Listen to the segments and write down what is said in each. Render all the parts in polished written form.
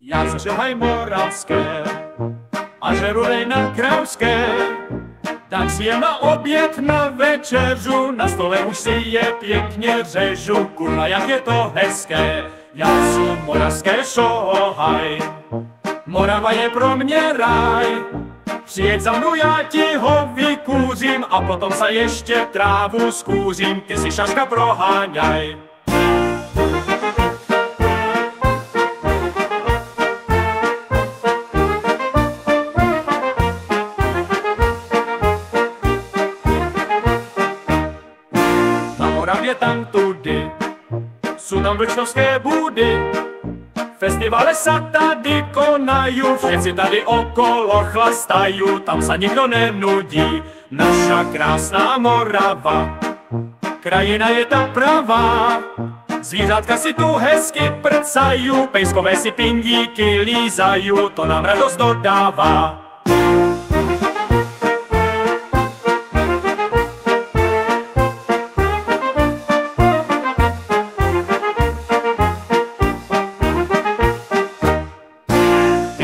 Já zažehaj moravské a žerurej na královské, tak si jem na oběd, na večeřu, na stole už si je pěkně řežu. Kurva, jak je to hezké, já jsem moravské šohaj. Morava je pro mě ráj, přijeď za mnou, já ti ho vykůřím a potom se ještě trávu skůřím, ty si šaška proháňaj. Na Moravě tam tudy, jsou tam vlčnovské bůdy, festivaly se tady konaju, všetci tady okolo chlastaju, tam se nikdo nenudí. Naša krásná Morava, krajina je ta pravá, zvířátka si tu hezky prcaju, pejskové si pindíky lízaju, to nám radost dodává.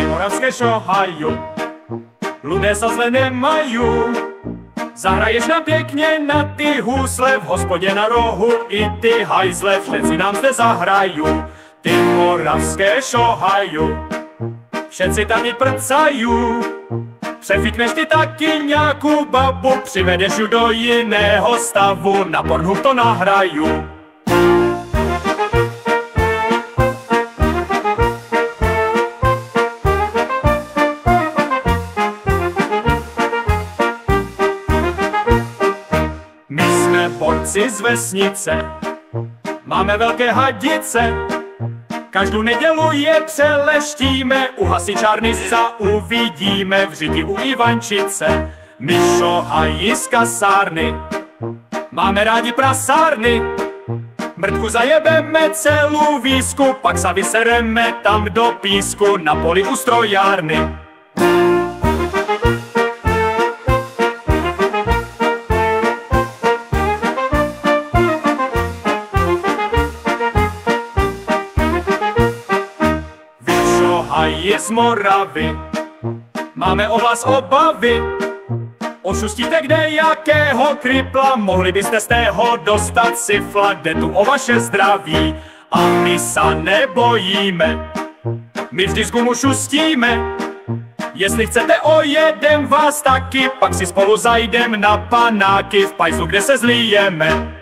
Moravské šohaju, lidé se zle nemaju, zahraješ nám pěkně na ty husle, v hospodě na rohu i ty hajzle, všetci nám zde zahraju. Ty moravské šohaju, všetci tam ji prcaju, přefikneš ty taky nějakou babu, přivedeš ju do jiného stavu, na Pornhub to nahraju. Borci z vesnice, máme velké hadice, každou nedělu je přeleštíme, u hasičárny sa uvidíme, v Řiti u Ivančice. My šohají z kasárny, máme rádi prasárny, mrtku zajebeme celou výsku, pak sa vysereme tam do písku, na poli u strojárny. A je z Moravy, máme o vás obavy, ošustíte kde jakého kripla, mohli byste z tého dostat sifla, jde tu o vaše zdraví a my sa nebojíme, my vždy z gumu šustíme, jestli chcete ojedem vás taky, pak si spolu zajdem na panáky v pajzlu, kde se zlijeme.